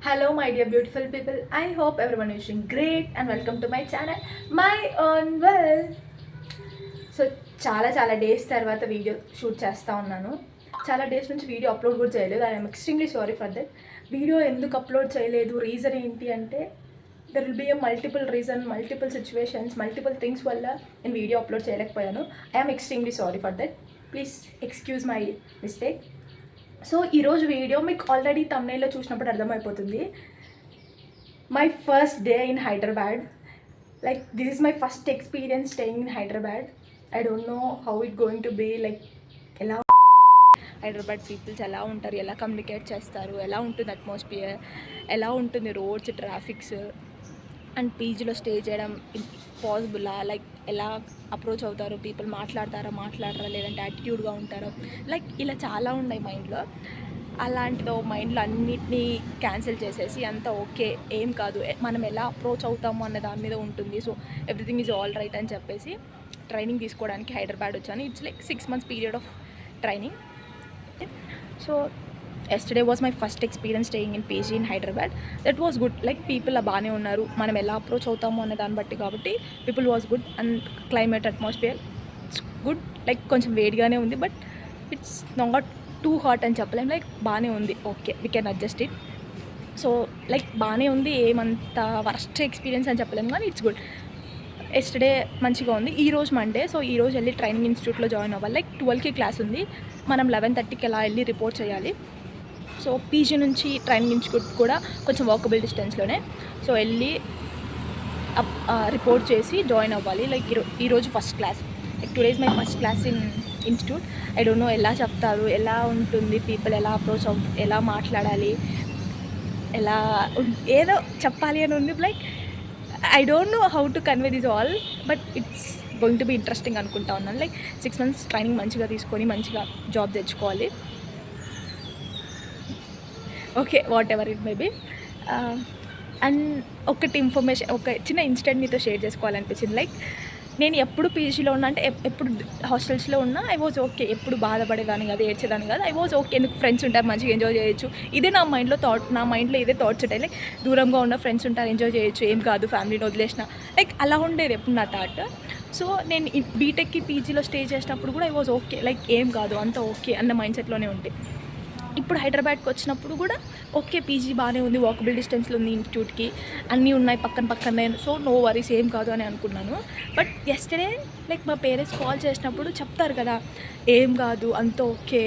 Hello, my dear beautiful people. I hope everyone is doing great and welcome to my channel, My Own Well. So చాలా days తర్వాత video shoot చేస్తూ ఉన్నాను. చాలా days నుంచి video upload కూడా చేయలేదు. I'm extremely sorry for that. Video ఎందుకు upload చేయలేదు, రీజన్ ఏంటి అంటే there will be a multiple reason, multiple situations, multiple things వల్ల నేను వీడియో అప్లోడ్ చేయలేకపోయాను. I'm extremely sorry for that. Please excuse my mistake. So ఈరోజు వీడియో మీకు already తమ్నైల్లో చూసినప్పుడు అర్థమైపోతుంది. My first day in Hyderabad. Like this is my first experience staying in Hyderabad. I don't know how it going to be. Like ఎలా Hyderabad peoples ఎలా ఉంటారు, ఎలా communicate చేస్తారు, ఎలా ఉంటుంది అట్మాస్ఫియర్, ఎలా ఉంటుంది రోడ్స్, ట్రాఫిక్స్, అండ్ పీజీలో స్టే చేయడం పాసిబులా, లైక్ ఎలా అప్రోచ్ అవుతారు, పీపుల్ మాట్లాడరా లేదంటే యాటిట్యూడ్గా ఉంటారు, లైక్ ఇలా చాలా ఉన్నాయి మైండ్లో. అలాంటిదో మైండ్లో అన్నిటినీ క్యాన్సిల్ చేసేసి అంతా ఓకే, ఏం కాదు, మనం ఎలా అప్రోచ్ అవుతాము అన్న దాని మీద ఉంటుంది, so everything is all right అని చెప్పేసి ట్రైనింగ్ తీసుకోవడానికి హైదరాబాద్ వచ్చాను. It's like 6 months period of training. So yesterday was my first experience staying in PG in Hyderabad. That was good. Like people బాగానే ఉన్నారు, మనం ఎలా అప్రోచ్ అవుతాము అనే దాన్ని బట్టి కాబట్టి people was good. And climate, atmosphere it's good. Like కొంచెం వేడిగానే ఉంది, but it's not too hot అని చెప్పలేం. లైక్ బాగానే ఉంది, okay, we can adjust it. So like బాగానే ఉంది, ఏమంత వర్స్ట్ ఎక్స్పీరియన్స్ అని చెప్పలేము, కానీ ఇట్స్ గుడ్. ఎస్టర్డే మంచిగా ఉంది. ఈరోజు మండే, సో ఈరోజు వెళ్ళి ట్రైనింగ్ ఇన్స్టిట్యూట్లో జాయిన్ అవ్వాలి. లైక్ 12కి క్లాస్ ఉంది, మనం 11:30కి అలా వెళ్ళి రిపోర్ట్ చేయాలి. సో పీజీ నుంచి ట్రైనింగ్ ఇన్స్టిట్యూట్ కూడా కొంచెం వాకబుల్ డిస్టెన్స్లోనే. సో వెళ్ళి రిపోర్ట్ చేసి జాయిన్ అవ్వాలి. లైక్ ఈరోజు first class. Like today is my first class in institute. I don't no ఎలా చెప్తారు, ఎలా ఉంటుంది, పీపుల్ ఎలా అప్రోచ్ ఎలా మాట్లాడాలి, ఎలా ఏదో చెప్పాలి అని ఉంది. Like I don't know how to convey this all, but it's going to be interesting అనుకుంటా ఉన్నాను. లైక్ 6 months ట్రైనింగ్ మంచిగా తీసుకొని మంచిగా జాబ్ తెచ్చుకోవాలి. Okay, whatever it may be. And ఒకటి ఇన్ఫర్మేషన్, ఒక చిన్న ఇన్సిడెంట్ మీతో షేర్ చేసుకోవాలనిపించింది. లైక్ నేను ఎప్పుడు పీజీలో ఉన్నా అంటే ఎప్పుడు హాస్టల్స్లో ఉన్నా ఐ వాజ్ ఓకే. ఎప్పుడు బాధపడేదాన్ని కాదు, ఏడ్చేదాన్ని కాదు. ఐ వాజ్ ఓకే, ఎందుకు ఫ్రెండ్స్ ఉంటారు, మంచిగా ఎంజాయ్ చేయొచ్చు. ఇదే నా మైండ్లో ఇదే థాట్స్ ఉంటాయి. లైక్ దూరంగా ఉన్న ఫ్రెండ్స్ ఉంటారు, ఎంజాయ్ చేయొచ్చు, ఏం కాదు, ఫ్యామిలీని వదిలేసిన, లైక్ అలా ఉండేది ఎప్పుడు నా థాట్. సో నేను బీటెక్కి పీజీలో స్టే చేసినప్పుడు కూడా ఐ వాజ్ ఓకే, లైక్ ఏం కాదు, అంతా ఓకే అన్న మైండ్ సెట్లోనే ఉంటాయి. ఇప్పుడు హైదరాబాద్కి వచ్చినప్పుడు కూడా ఓకే, పీజీ బాగానే ఉంది, వాకబుల్ డిస్టెన్స్లో ఉంది, ఇన్స్టిట్యూట్కి అన్నీ ఉన్నాయి పక్కనే, సో నో వరీస్, ఏం కాదు అని అనుకున్నాను. బట్ ఎస్టర్డే లైక్ మా పేరెంట్స్ కాల్ చేసినప్పుడు చెప్తారు కదా, ఏం కాదు, అంత ఓకే,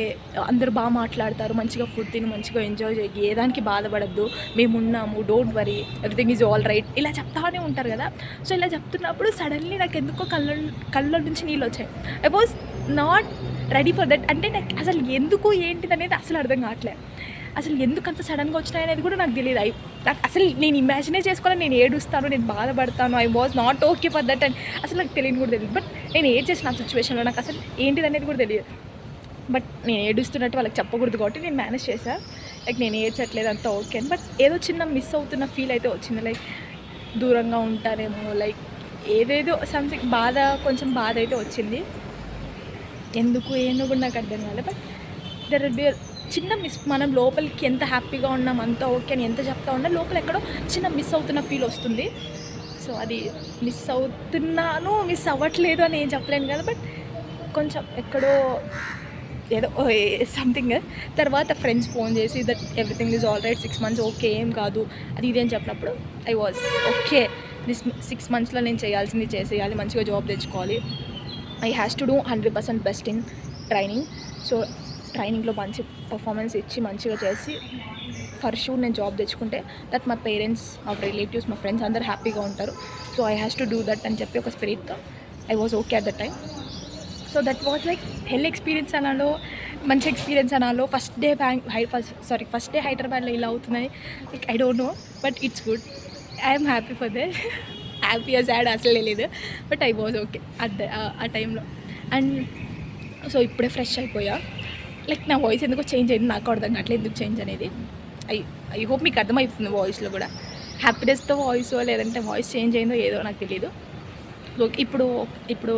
అందరూ బాగా మాట్లాడతారు, మంచిగా ఫుడ్ తిని మంచిగా ఎంజాయ్ చేయి, ఏ దానికి బాధపడద్దు, మేము ఉన్నాము, don't worry, everything is all right, ఇలా చెప్తానే ఉంటారు కదా. సో ఇలా చెప్తున్నప్పుడు సడన్లీ నాకు ఎందుకో కళ్ళ నుంచి నీళ్ళు వచ్చాయి. I was not ready for that. అంటే నాకు అసలు ఎందుకు ఏంటిది అనేది అసలు అర్థం కావట్లేదు. అసలు ఎందుకు అంత సడన్గా వచ్చినాయి అనేది కూడా నాకు తెలియదు. నాకు అసలు నేను ఇమాజినే చేసుకోవాలి, నేను ఏడుస్తాను, నేను బాధపడతాను, I was not okay for that అని అసలు నాకు తెలియని కూడా తెలియదు. బట్ నేను ఏడ్ చేసిన ఆ సిచ్యువేషన్లో నాకు అసలు ఏంటిది అనేది కూడా తెలియదు. బట్ నేను ఏడుస్తున్నట్టు వాళ్ళకి చెప్పకూడదు కాబట్టి నేను మేనేజ్ చేశాను. లైక్ నేను ఏడ్చట్లేదు, అంతా ఓకే అని. బట్ ఏదో చిన్న మిస్ అవుతున్న ఫీల్ అయితే వచ్చింది. లైక్ దూరంగా ఉంటానేమో, లైక్ ఏదేదో సంథింగ్ కొంచెం బాధ అయితే వచ్చింది. ఎందుకు ఏందో కూడా నాకు అర్థం కాలేదు. బట్ దెర్ విల్ బి చిన్న మిస్. మనం లోపలికి ఎంత హ్యాపీగా ఉన్నాం, అంతా ఓకే అని ఎంత చెప్తా ఉన్నా, లోపల ఎక్కడో చిన్న మిస్ అవుతున్న ఫీల్ వస్తుంది. సో అది మిస్ అవ్వట్లేదు అని ఏం చెప్పలేను కదా, బట్ కొంచెం ఎక్కడో ఏదో సంథింగ్. తర్వాత ఫ్రెండ్స్ ఫోన్ చేసి that everything is all right, 6 months okay, ఏం కాదు, అది ఇది అని చెప్పినప్పుడు ఐ వాజ్ ఓకే, దిస్ 6 monthsలో నేను చేయాల్సింది చేసేయాలి, మంచిగా జాబ్ తెచ్చుకోవాలి. I has to do 100% best in training. So ట్రైనింగ్లో మంచి పర్ఫార్మెన్స్ ఇచ్చి మంచిగా చేసి ఫర్ షూర్ నేను జాబ్ తెచ్చుకుంటే దట్ మా పేరెంట్స్, మా రిలేటివ్స్, మా ఫ్రెండ్స్ అందరూ హ్యాపీగా ఉంటారు. So I has to do that అని చెప్పి ఒక స్పిరిట్తో I was okay at that time. So that was like hell experience అనాలో, మంచి ఎక్స్పీరియన్స్ అనాలో. ఫస్ట్ డే హైదరాబాద్లో ఇలా అవుతుందని like I don't know, but it's good. I'm happy for that. Happy sad అసలు లేదు, బట్ ఐ వాజ్ ఓకే ఆ టైంలో. అండ్ సో ఇప్పుడే ఫ్రెష్ అయిపోయా. లైక్ నా వాయిస్ ఎందుకో చేంజ్ అయింది, నాకు అర్థం కావట్లేదు ఎందుకు చేంజ్ అనేది. ఐ హోప్ మీకు అర్థమవుతుంది వాయిస్లో కూడా, హ్యాపీనెస్తో వాయిస్ లేదంటే వాయిస్ చేంజ్ అయిందో ఏదో నాకు తెలియదు. సో ఇప్పుడు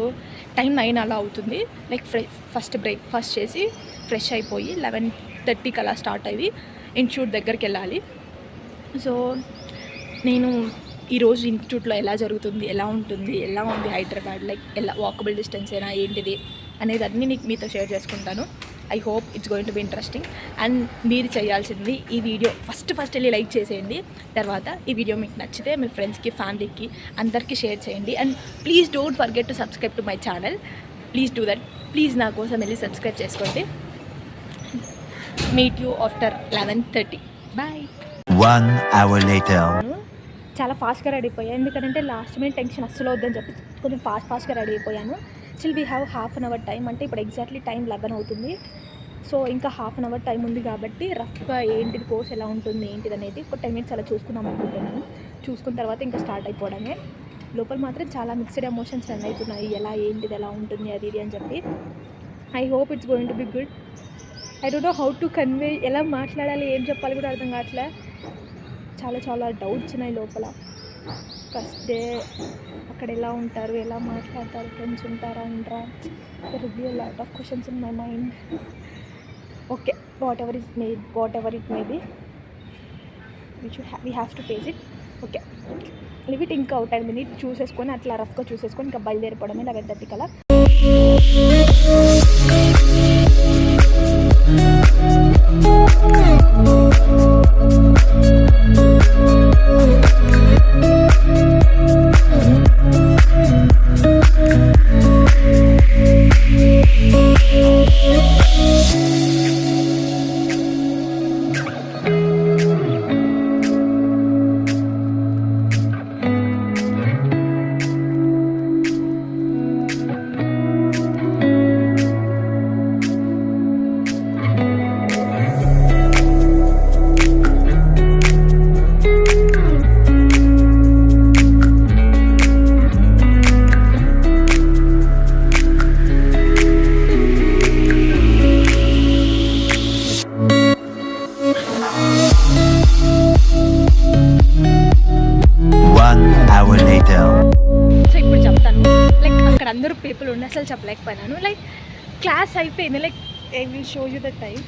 టైం 9 అలా అవుతుంది. లైక్ ఫస్ట్ బ్రేక్ఫాస్ట్ చేసి ఫ్రెష్ అయిపోయి 11:30కి అలా స్టార్ట్ అయ్యి ఇన్స్టిట్యూట్ దగ్గరికి వెళ్ళాలి. సో నేను ఈరోజు ఇన్స్టిట్యూట్లో ఎలా జరుగుతుంది, ఎలా ఉంటుంది, ఎలా ఉంది హైదరాబాద్, లైక్ ఎలా వాకబుల్ డిస్టెన్స్ అయినా ఏంటిది అనేది అన్నీ మీతో షేర్ చేసుకుంటాను. I hope it's going to be interesting. And మీరు చేయాల్సింది ఈ వీడియో ఫస్ట్ వెళ్ళి లైక్ చేసేయండి. తర్వాత ఈ వీడియో మీకు నచ్చితే మీ ఫ్రెండ్స్కి, ఫ్యామిలీకి అందరికీ షేర్ చేయండి. And please don't forget to subscribe to my channel. Please do that. Please నా కోసం వెళ్ళి సబ్స్క్రైబ్ చేసుకోండి. Meet you after 11:30. Bye. 1 hour later. చాలా ఫాస్ట్గా రెడీ అయిపోయాను, ఎందుకంటే లాస్ట్ మినిట్ టెన్షన్ అస్సలు వద్దని చెప్పి కొంచెం ఫాస్ట్గా రెడీ అయిపోయాను. Still we have half an hour time. అంటే ఇప్పుడు ఎగ్జాక్ట్లీ టైం 11 అవుతుంది. సో ఇంకా హాఫ్ అన్ అవర్ టైం ఉంది కాబట్టి రఫ్గా ఏంటిది కోర్స్ ఎలా ఉంటుంది ఏంటిది అనేది ఒక 10 minutes అలా చూసుకుందాం అనుకుంటున్నాను. చూసుకున్న తర్వాత ఇంకా స్టార్ట్ అయిపోవడమే. లోపల మాత్రం చాలా మిక్స్డ్ ఎమోషన్స్ రన్ అవుతున్నాయి, ఎలా ఏంటిది ఎలా ఉంటుంది అది ఇది అని చెప్పి. I hope it's going to be good. I don't know how to convey, ఎలా మాట్లాడాలి, ఏం చెప్పాలి కూడా అర్థం కావట్లే. చాలా డౌట్స్ ఉన్నాయి లోపల. ఫస్ట్ డే అక్కడ ఎలా ఉంటారు, ఎలా మాట్లాడతారు, ఫ్రెండ్స్ ఉంటారా ఉండరా, there will be a lot of questions in my mind. Okay, whatever it may be, we have to face it. Okay, live it. ఇంకా 10 minutes చూసేసుకొని అట్లా రఫ్గా చూసేసుకొని ఇంకా బయలుదేరిపోవడమే 11:30 కల్లా. అందరూ పీపుల్ ఉండి అసలు చెప్పలేకపోయినాను. లైక్ క్లాస్ అయిపోయింది. Like I will show you the time.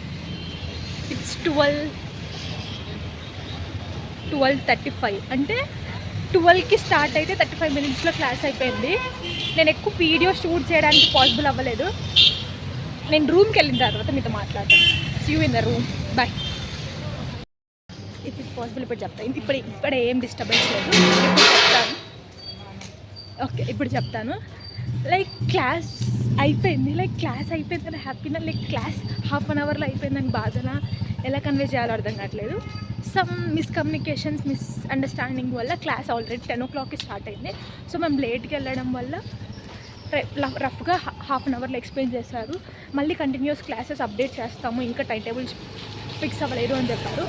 It's 12:35. అంటే 12కి స్టార్ట్ అయితే 35 minutesలో క్లాస్ అయిపోయింది. నేను ఎక్కువ వీడియో షూట్ చేయడానికి పాసిబుల్ అవ్వలేదు. నేను రూమ్కి వెళ్ళిన తర్వాత మీతో మాట్లాడతాను. See you in the room. Bye. If it possible ఇప్పుడు చెప్తాను. ఇప్పుడు ఏం డిస్టర్బెన్స్ లేదు. ఇప్పుడు చెప్తాను. ఓకే, ఇప్పుడు చెప్తాను. లైక్ క్లాస్ అయిపోయింది. లైక్ క్లాస్ అయిపోయిందని హ్యాపీనా, లైక్ క్లాస్ హాఫ్ అన్ అవర్లో అయిపోయిందని బాధనా, ఎలా కన్వే చేయాలో అర్థం కావట్లేదు. సమ్ మిస్కమ్యూనికేషన్స్, మిస్అండర్స్టాండింగ్ వల్ల క్లాస్ ఆల్రెడీ 10 o'clockకి స్టార్ట్ అయింది. సో మేము లేట్కి వెళ్ళడం వల్ల రఫ్గా హాఫ్ అన్ అవర్లో ఎక్స్ప్లెయిన్ చేశారు. మళ్ళీ కంటిన్యూస్ క్లాసెస్ అప్డేట్ చేస్తాము, ఇంకా టైం టేబుల్స్ ఫిక్స్ అవ్వలేదు అని చెప్పారు.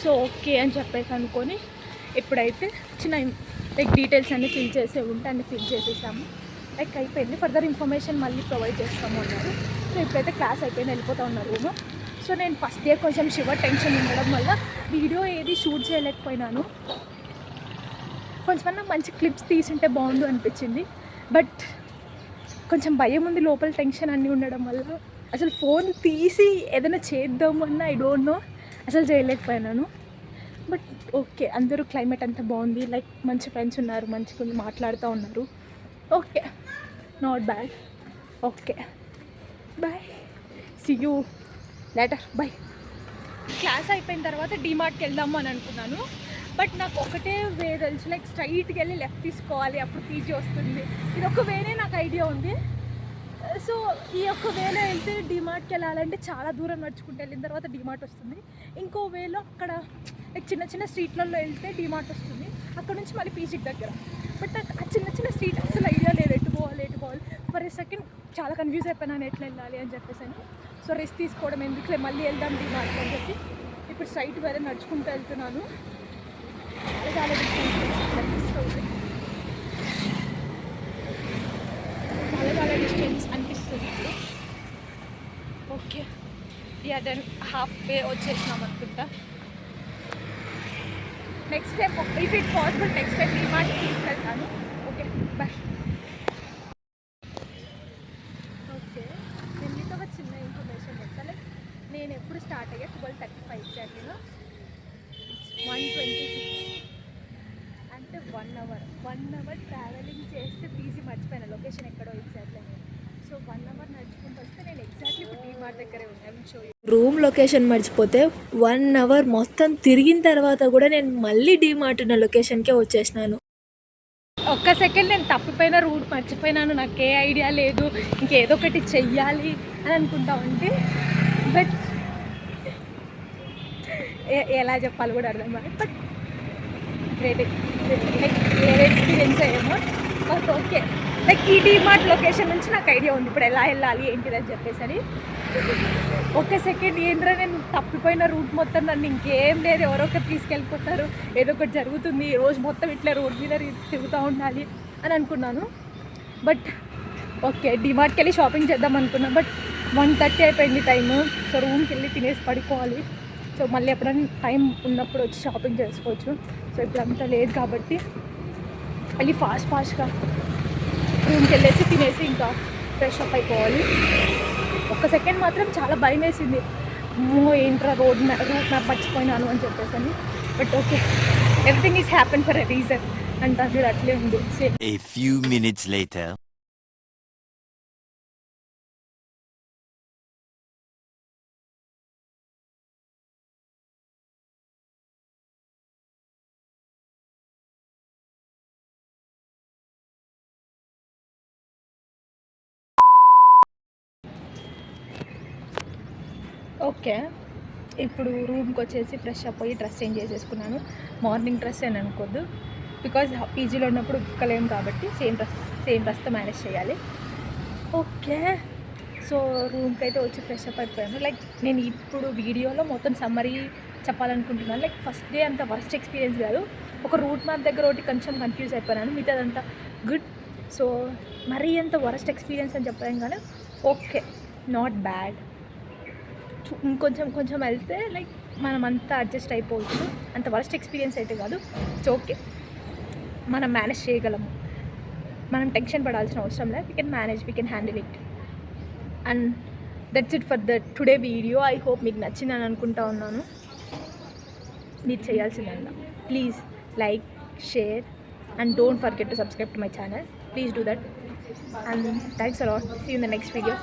సో ఓకే అని చెప్పేసి అనుకొని ఇప్పుడైతే చిన్న లైక్ డీటెయిల్స్ అన్నీ ఫిల్ చేసే ఉంటే అన్నీ ఫిల్ చేసేసాము. లైక్ అయిపోయింది. ఫర్దర్ ఇన్ఫర్మేషన్ మళ్ళీ ప్రొవైడ్ చేస్తాము అన్నారు. సో ఇప్పుడైతే క్లాస్ అయిపోయింది, వెళ్ళిపోతూ ఉన్నారు రూమ్. సో నేను ఫస్ట్ డే కొంచెం టెన్షన్ ఉండడం వల్ల వీడియో ఏది షూట్ చేయలేకపోయినాను. కొంచెమన్నా మంచి క్లిప్స్ తీసుంటే బాగుండు అనిపించింది. బట్ కొంచెం భయం ఉంది, లోపల టెన్షన్ అన్నీ ఉండడం వల్ల అసలు ఫోన్ తీసి ఏదైనా చేద్దామన్నా ఐ డోంట్ నో, అసలు చేయలేకపోయినాను. బట్ ఓకే, అందరూ క్లైమేట్ అంతా బాగుంది. లైక్ మంచి ఫ్రెండ్స్ ఉన్నారు, మంచిగా మాట్లాడుతూ ఉన్నారు. Okay, not bad. Okay, bye. See you later. Bye. Class అయిపోయిన తర్వాత డీమార్ట్కి వెళ్దాము అని అనుకున్నాను. బట్ నాకు ఒకటే వే తెలుసు, లైక్ స్ట్రైట్కి వెళ్ళి లెఫ్ట్ తీసుకోవాలి, అప్పుడు పీజీ వస్తుంది. ఇది ఒక వేనే నాకు ఐడియా ఉంది. సో ఈ ఒక్క వేలో వెళ్తే డీమార్ట్కి వెళ్ళాలంటే చాలా దూరం నడుచుకుంటూ వెళ్ళిన తర్వాత డీమార్ట్ వస్తుంది. ఇంకో వేలో అక్కడ లైక్ చిన్న స్ట్రీట్లలో వెళ్తే డీమార్ట్ వస్తుంది. అక్కడ నుంచి మళ్ళీ పీజీకి దగ్గర. బట్ నాకు ఆ చిన్న స్ట్రీట్ అసలు ఐడియా లేదు, ఎటు పోవాలి. ఫర్ ఏ సెకండ్ చాలా కన్ఫ్యూజ్ అయిపోయినాను ఎట్లా వెళ్ళాలి అని చెప్పేసి. సో రెస్ట్ తీసుకోవడం ఎందుకులే, మళ్ళీ వెళ్దాం డీమార్ట్కి అని చెప్పి ఇప్పుడు స్ట్రైట్ వేరే నడుచుకుంటూ వెళ్తున్నాను. చాలా డిస్టెన్స్ అనిపిస్తుంది. ఓకే, దెన్ హాఫ్ వే వచ్చేసినాం అనుకుంటా. Next time if it possible next time డీమార్ట్కి తీసుకెళ్తాను. Okay, bye. ఓకే, నేను మీతో ఒక చిన్న ఇన్ఫర్మేషన్ చెప్తాను. నేను ఎప్పుడు స్టార్ట్ అయ్యా 12:35 ఎగ్జాక్ట్లీగా. 1:26 అంటే 1 అవర్ ట్రావెలింగ్ చేస్తే పీజీ మర్చిపోయిన లొకేషన్ ఎక్కడో ఎగ్జాక్ట్లీ. సో 1 అవర్ నడుచుకుంటూ వస్తే నేను ఎగ్జాక్ట్లీ ఇప్పుడు డీమార్ట్ దగ్గరే ఉన్నాను. రూమ్ లొకేషన్ మర్చిపోతే 1 అవర్ మొత్తం తిరిగిన తర్వాత కూడా నేను మళ్ళీ డీమార్ట్ ఉన్న లొకేషన్కే వచ్చేసినాను. ఒక్క సెకండ్ నేను తప్పిపోయిన రూట్ మర్చిపోయినాను, నాకు ఏ ఐడియా లేదు, ఇంకేదో ఒకటి చెయ్యాలి అని అనుకుంటా ఉంటే బట్ ఎలా చెప్పాలి కూడా అర్థం కాదు. బట్ గ్రేట్ లైక్ వేరే ఎక్స్పీరియన్స్ ఏమో. బట్ ఓకే, లైక్ ఈ డీమార్ట్ లొకేషన్ నుంచి నాకు ఐడియా ఉంది ఇప్పుడు ఎలా వెళ్ళాలి ఏంటిదని చెప్పేసి అని. ఒక్క సెకండ్ ఏంద్రా నేను తప్పిపోయిన రూట్ మొత్తం నన్ను ఇంకేం లేదు, ఎవరో ఒకరు తీసుకెళ్ళిపోతారు, ఏదో ఒకటి జరుగుతుంది, రోజు మొత్తం ఇట్లా రోడ్ మీద తిరుగుతూ ఉండాలి అని అనుకున్నాను. బట్ ఓకే, డిమార్ట్కి వెళ్ళి షాపింగ్ చేద్దాం అనుకున్నాను. బట్ 1:30 అయిపోయింది టైము. సో రూమ్కి వెళ్ళి తినేసి పడుకోవాలి. సో మళ్ళీ ఎప్పుడైనా టైం ఉన్నప్పుడు వచ్చి షాపింగ్ చేసుకోవచ్చు. సో ఇప్పుడు అంతా లేదు కాబట్టి మళ్ళీ ఫాస్ట్గా రూమ్కి వెళ్ళేసి తినేసి ఇంకా ఫ్రెష్ అప్ అయిపోవాలి. ఒక్క సెకండ్ మాత్రం చాలా భయం వేసింది, ఏంట్రా రూట్ మ్యాప్ మర్చిపోయినాను అని చెప్పేసి అని. But okay, everything is happen for a reason అంటే అది అట్లే ఉంది. A few minutes later. Okay, ఇప్పుడు రూమ్కి వచ్చేసి ఫ్రెష్ అప్ అయ్యి డ్రెస్ చేంజ్ చేసేసుకున్నాను. మార్నింగ్ డ్రెస్ అని అనుకోద్దు, బికాజ్ పీజీలో ఉన్నప్పుడు ఉక్కలేము కాబట్టి సేమ్ డ్రెస్తో మేనేజ్ చేయాలి. ఓకే, సో రూమ్కి అయితే వచ్చి ఫ్రెష్ అప్ అయిపోయాను. లైక్ నేను ఇప్పుడు వీడియోలో మొత్తం సమ్మరీ చెప్పాలనుకుంటున్నాను. లైక్ ఫస్ట్ డే అంత వర్స్ట్ ఎక్స్పీరియన్స్ కాదు, ఒక రూట్ మ్యాప్ దగ్గర ఒకటి కొంచెం కన్ఫ్యూజ్ అయిపోయాను, మిగతాదంతా గుడ్. సో మరీ అంత వరస్ట్ ఎక్స్పీరియన్స్ అని చెప్పాను కానీ ఓకే, నాట్ బ్యాడ్. కొంచెం వెళ్తే లైక్ మనం అంతా అడ్జస్ట్ అయిపోవచ్చు, అంత వరస్ట్ ఎక్స్పీరియన్స్ అయితే కాదు. ఇట్స్ ఓకే, మనం మేనేజ్ చేయగలము, మనం టెన్షన్ పడాల్సిన అవసరం లేదు. We can handle it. And that's it for the today video. I hope మీకు నచ్చిందని అనుకుంటా ఉన్నాను. మీరు చేయాల్సిందల్లా please like, share and don't forget to subscribe to my channel. Please do that, and thanks a lot. See you in the next video.